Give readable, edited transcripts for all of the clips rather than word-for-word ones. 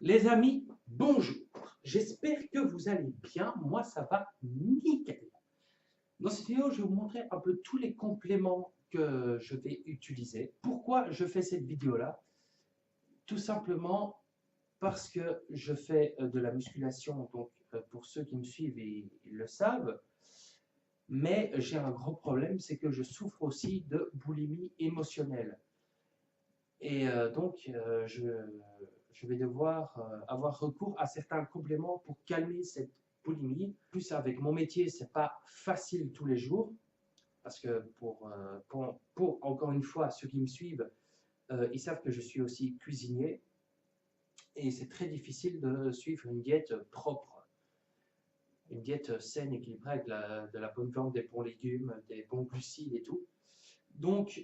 Les amis, bonjour. J'espère que vous allez bien. Moi, ça va nickel. Dans cette vidéo, je vais vous montrer un peu tous les compléments que je vais utiliser. Pourquoi je fais cette vidéo-là? Tout simplement parce que je fais de la musculation. Donc, pour ceux qui me suivent, ils le savent. Mais j'ai un gros problème, c'est que je souffre aussi de boulimie émotionnelle. Et je vais devoir avoir recours à certains compléments pour calmer cette boulimie. En plus, avec mon métier, c'est pas facile tous les jours. Parce que encore une fois, ceux qui me suivent, ils savent que je suis aussi cuisinier. Et c'est très difficile de suivre une diète propre. Une diète saine, équilibrée, avec de la bonne viande, des bons légumes, des bons glucides et tout. Donc,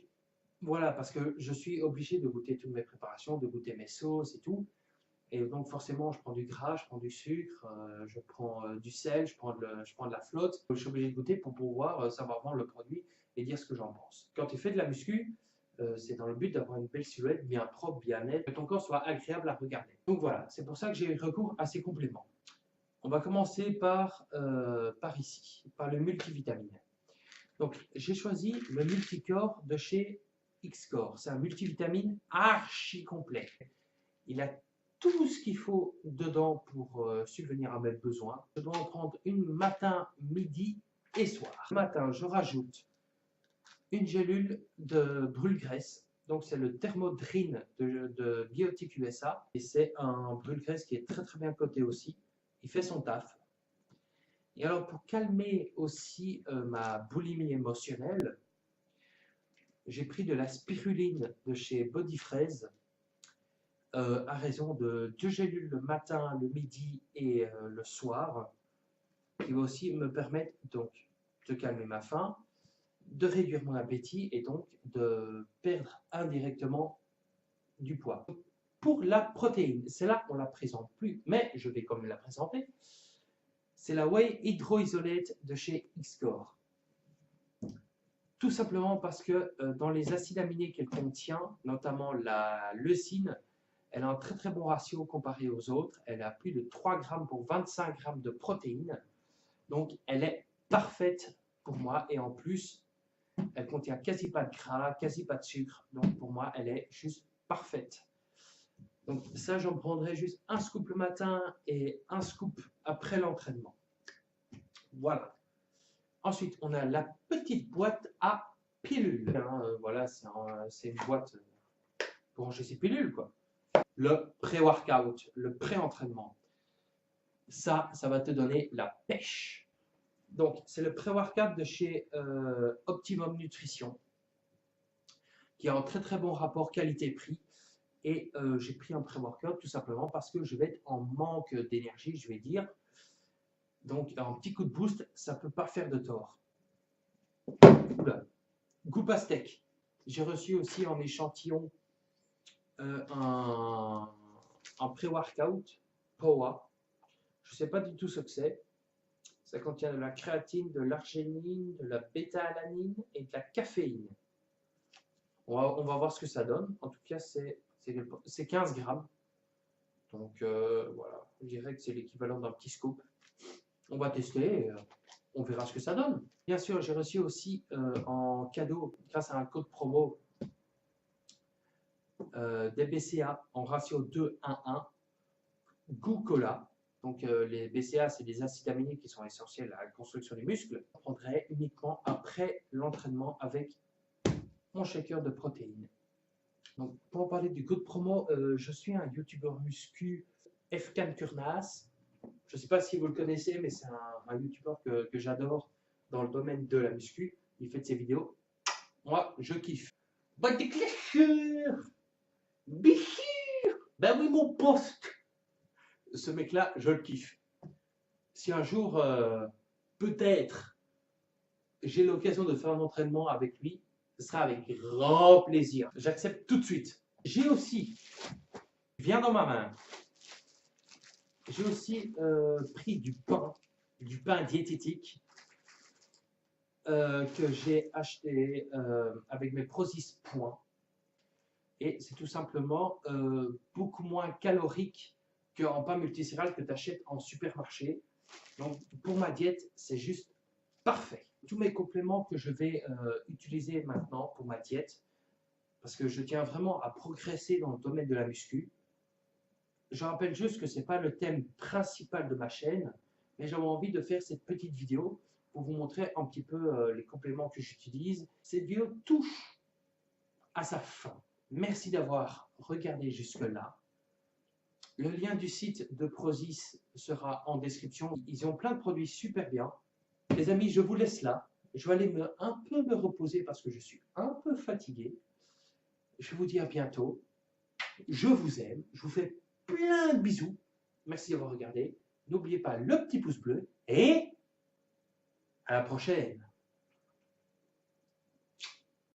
voilà, parce que je suis obligé de goûter toutes mes préparations, de goûter mes sauces et tout. Et donc forcément, je prends du gras, je prends du sucre, je prends du sel, je prends de la flotte. Je suis obligé de goûter pour pouvoir savoir vendre le produit et dire ce que j'en pense. Quand tu fais de la muscu, c'est dans le but d'avoir une belle silhouette, bien propre, bien nette, que ton corps soit agréable à regarder. Donc voilà, c'est pour ça que j'ai recours à ces compléments. On va commencer par ici, par le multivitamine. Donc j'ai choisi le multicore de chez X-Core. C'est un multivitamine archi complet. Il a tout ce qu'il faut dedans pour subvenir à mes besoins. Je dois en prendre une matin, midi et soir. Le matin, je rajoute une gélule de brûle-graisse. Donc c'est le Thermodrine de Biotique USA. Et c'est un brûle-graisse qui est très très bien coté aussi. Il fait son taf. Et alors pour calmer aussi ma boulimie émotionnelle, j'ai pris de la spiruline de chez Bodyfraise à raison de 2 gélules le matin, le midi et le soir, qui va aussi me permettre donc de calmer ma faim, de réduire mon appétit et donc de perdre indirectement du poids. Pour la protéine, c'est là qu'on ne la présente plus, mais je vais quand même la présenter. C'est la Whey Hydroisolate de chez X-Core. Tout simplement parce que dans les acides aminés qu'elle contient, notamment la leucine, elle a un très très bon ratio comparé aux autres. Elle a plus de 3 grammes pour 25 grammes de protéines. Donc elle est parfaite pour moi. Et en plus, elle contient quasi pas de gras, quasi pas de sucre. Donc pour moi, elle est juste parfaite. Donc ça, j'en prendrai juste un scoop le matin et un scoop après l'entraînement. Voilà. Ensuite, on a la petite boîte à pilules. Voilà, c'est une boîte pour ranger ses pilules, quoi. Le pré-workout, le pré-entraînement. Ça va te donner la pêche. Donc, c'est le pré-workout de chez Optimum Nutrition, qui a un très très bon rapport qualité-prix. Et j'ai pris un pré-workout tout simplement parce que je vais être en manque d'énergie, je vais dire. Donc, un petit coup de boost, ça ne peut pas faire de tort. Oula. Goût pastèque. J'ai reçu aussi en échantillon un pré-workout POA. Je ne sais pas du tout ce que c'est. Ça contient de la créatine, de l'arginine, de la bêta-alanine et de la caféine. On va voir ce que ça donne. En tout cas, c'est 15 grammes. Donc voilà, je dirais que c'est l'équivalent d'un petit scoop. On va tester et on verra ce que ça donne. Bien sûr, j'ai reçu aussi en cadeau, grâce à un code promo, des BCA en ratio 2-1-1, goût cola. Donc les BCA, c'est des acides aminés qui sont essentiels à la construction du muscle. Je prendrai uniquement après l'entraînement avec mon shaker de protéines. Donc, pour en parler du code promo, je suis un youtubeur muscu, Fkan Kurnas. Je ne sais pas si vous le connaissez, mais c'est un youtubeur que j'adore dans le domaine de la muscu. Il fait de ses vidéos. Moi, je kiffe. Bah, des clasheurs. Bichir. Ben oui, mon poste. Ce mec-là, je le kiffe. Si un jour, peut-être, j'ai l'occasion de faire un entraînement avec lui, ce sera avec grand plaisir. J'accepte tout de suite. J'ai aussi, vient dans ma main, j'ai aussi pris du pain diététique que j'ai acheté avec mes Prozis points. Et c'est tout simplement beaucoup moins calorique qu'en pain multicéréales que tu achètes en supermarché. Donc, pour ma diète, c'est juste parfait. Tous mes compléments que je vais utiliser maintenant pour ma diète, parce que je tiens vraiment à progresser dans le domaine de la muscu. Je rappelle juste que ce n'est pas le thème principal de ma chaîne, mais j'avais envie de faire cette petite vidéo pour vous montrer un petit peu les compléments que j'utilise. Cette vidéo touche à sa fin. Merci d'avoir regardé jusque-là. Le lien du site de Prozis sera en description. Ils ont plein de produits super bien. Les amis, je vous laisse là. Je vais aller un peu me reposer parce que je suis un peu fatigué. Je vous dis à bientôt. Je vous aime. Je vous fais plein de bisous. Merci d'avoir regardé. N'oubliez pas le petit pouce bleu et à la prochaine.